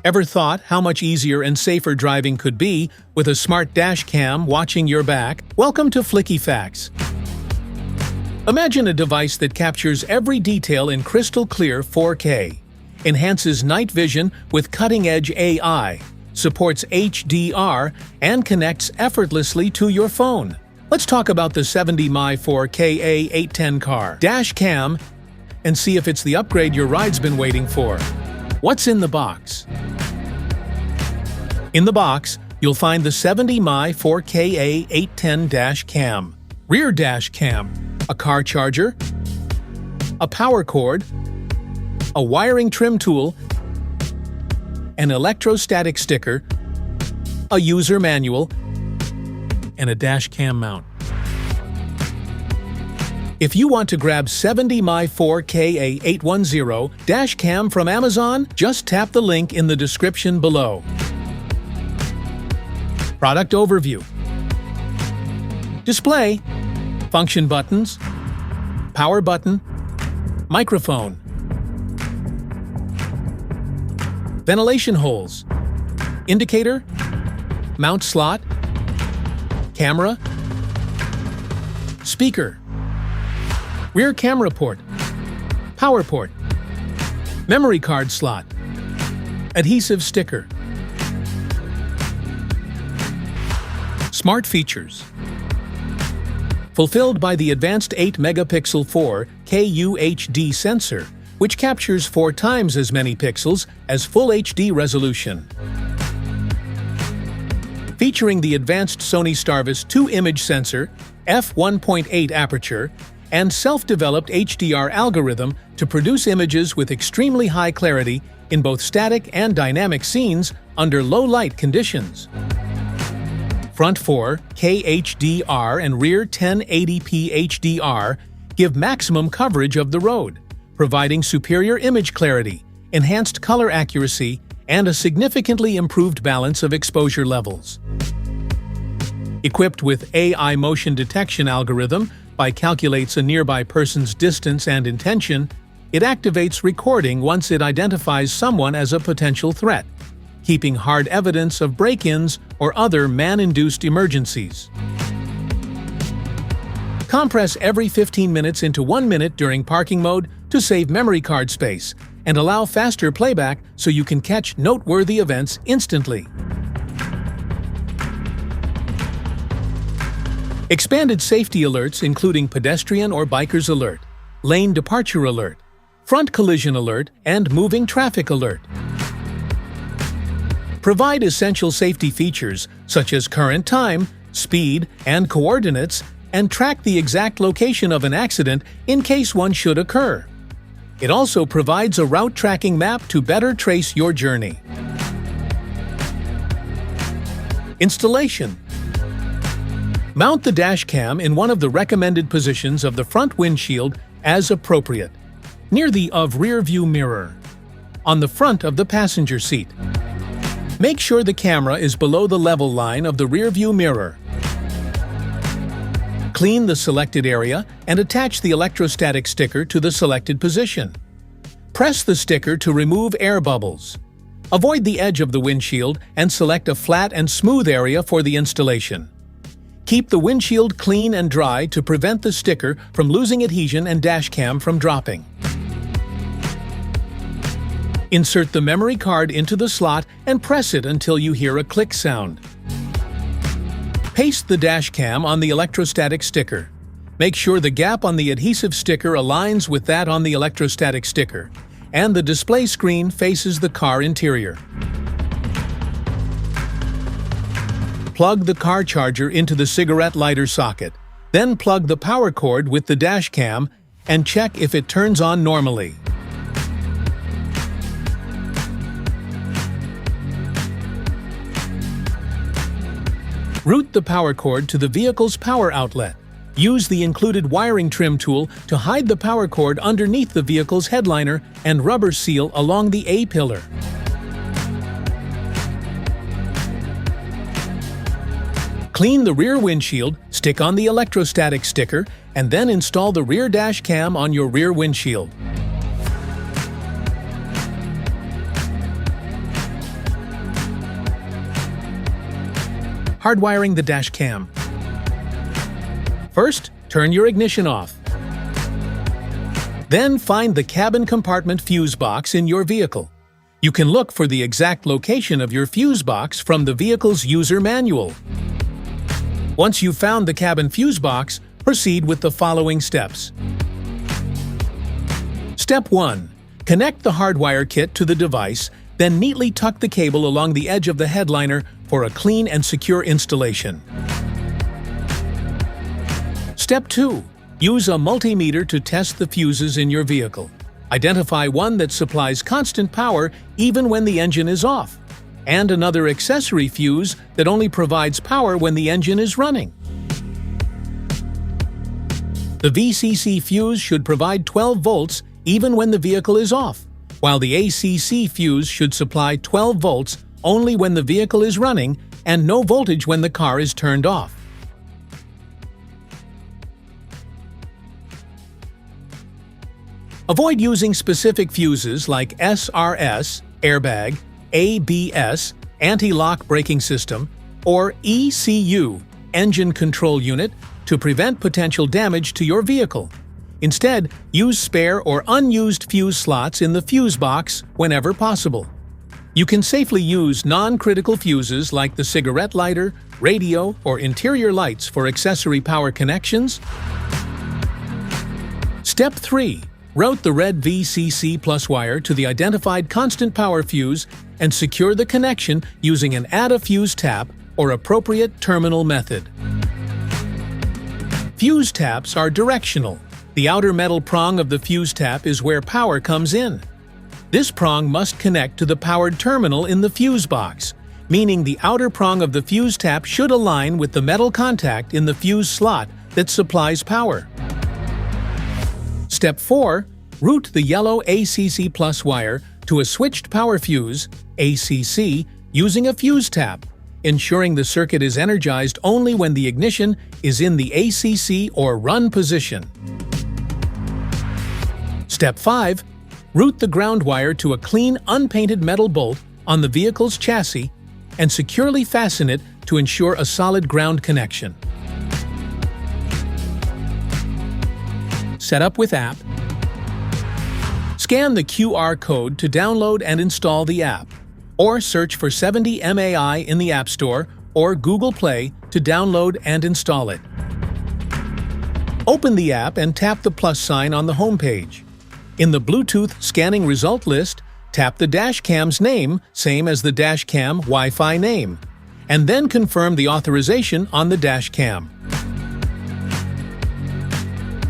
Ever thought how much easier and safer driving could be with a smart dash cam watching your back? Welcome to Flicky Facts. Imagine a device that captures every detail in crystal clear 4K, enhances night vision with cutting-edge AI, supports HDR, and connects effortlessly to your phone. Let's talk about the 70mai A810 car dash cam and see if it's the upgrade your ride's been waiting for. What's in the box? In the box, you'll find the 70mai A810 dash cam, rear dash cam, a car charger, a power cord, a wiring trim tool, an electrostatic sticker, a user manual, and a dash cam mount. If you want to grab 70mai A810 dash cam from Amazon, just tap the link in the description below. Product overview. Display, function buttons, power button, microphone, ventilation holes, indicator, mount slot, camera, speaker, rear camera port, power port, memory card slot, adhesive sticker. Smart features. Fulfilled by the advanced 8-megapixel 4K UHD sensor, which captures 4 times as many pixels as Full HD resolution. Featuring the advanced Sony Starvis 2 image sensor, f1.8 aperture, and self-developed HDR algorithm to produce images with extremely high clarity in both static and dynamic scenes under low light conditions. Front 4K HDR and rear 1080p HDR give maximum coverage of the road, providing superior image clarity, enhanced color accuracy, and a significantly improved balance of exposure levels. Equipped with AI motion detection algorithm by calculates a nearby person's distance and intention, it activates recording once it identifies someone as a potential threat, keeping hard evidence of break-ins or other man-induced emergencies. Compress every 15 minutes into 1 minute during parking mode to save memory card space and allow faster playback so you can catch noteworthy events instantly. Expanded safety alerts including pedestrian or biker's alert, lane departure alert, front collision alert, and moving traffic alert. Provide essential safety features such as current time, speed, and coordinates, and track the exact location of an accident in case one should occur. It also provides a route tracking map to better trace your journey. Installation. Mount the dash cam in one of the recommended positions of the front windshield as appropriate, near the rear view mirror, on the front of the passenger seat. Make sure the camera is below the level line of the rear view mirror. Clean the selected area and attach the electrostatic sticker to the selected position. Press the sticker to remove air bubbles. Avoid the edge of the windshield and select a flat and smooth area for the installation. Keep the windshield clean and dry to prevent the sticker from losing adhesion and dashcam from dropping. Insert the memory card into the slot and press it until you hear a click sound. Paste the dashcam on the electrostatic sticker. Make sure the gap on the adhesive sticker aligns with that on the electrostatic sticker, and the display screen faces the car interior. Plug the car charger into the cigarette lighter socket. Then plug the power cord with the dashcam and check if it turns on normally. Route the power cord to the vehicle's power outlet. Use the included wiring trim tool to hide the power cord underneath the vehicle's headliner and rubber seal along the A-pillar. Clean the rear windshield, stick on the electrostatic sticker, and then install the rear dash cam on your rear windshield. Hardwiring the dash cam. First, turn your ignition off. Then find the cabin compartment fuse box in your vehicle. You can look for the exact location of your fuse box from the vehicle's user manual. Once you've found the cabin fuse box, proceed with the following steps. Step 1. Connect the Hardwire kit to the device, then neatly tuck the cable along the edge of the headliner for a clean and secure installation. Step 2. Use a multimeter to test the fuses in your vehicle. Identify one that supplies constant power even when the engine is off, and another accessory fuse that only provides power when the engine is running. The VCC fuse should provide 12 volts even when the vehicle is off, while the ACC fuse should supply 12 volts only when the vehicle is running and no voltage when the car is turned off. Avoid using specific fuses like SRS, airbag, ABS, anti-lock braking system, or ECU, engine control unit, to prevent potential damage to your vehicle. Instead, use spare or unused fuse slots in the fuse box whenever possible. You can safely use non-critical fuses like the cigarette lighter, radio, or interior lights for accessory power connections. Step 3. Route the red VCC plus wire to the identified constant power fuse and secure the connection using an add-a-fuse tap or appropriate terminal method. Fuse taps are directional. The outer metal prong of the fuse tap is where power comes in. This prong must connect to the powered terminal in the fuse box, meaning the outer prong of the fuse tap should align with the metal contact in the fuse slot that supplies power. Step 4. Route the yellow ACC plus wire to a switched power fuse, ACC, using a fuse tap, ensuring the circuit is energized only when the ignition is in the ACC or run position. Step 5. Route the ground wire to a clean, unpainted metal bolt on the vehicle's chassis and securely fasten it to ensure a solid ground connection. Set up with app. Scan the QR code to download and install the app, or search for 70mai A810 in the App Store or Google Play to download and install it. Open the app and tap the plus sign on the home page. In the Bluetooth scanning result list, tap the DashCam's name, same as the DashCam Wi-Fi name, and then confirm the authorization on the DashCam.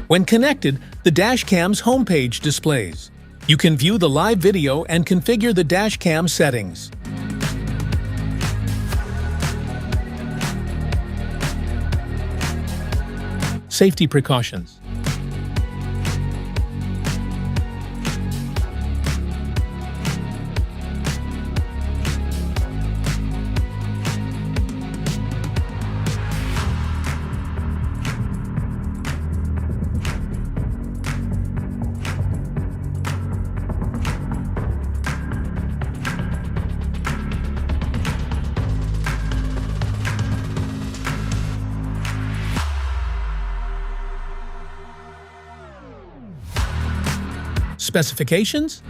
When connected, the DashCam's homepage displays. You can view the live video and configure the DashCam settings. Safety precautions. Specifications?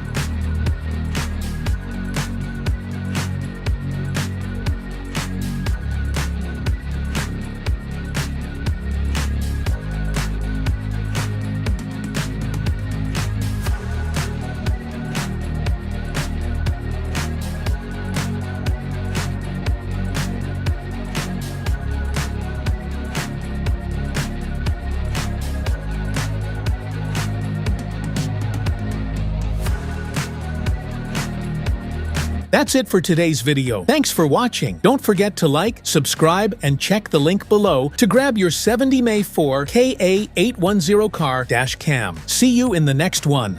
That's it for today's video. Thanks for watching. Don't forget to like, subscribe, and check the link below to grab your 70mai A810 car dash cam. See you in the next one.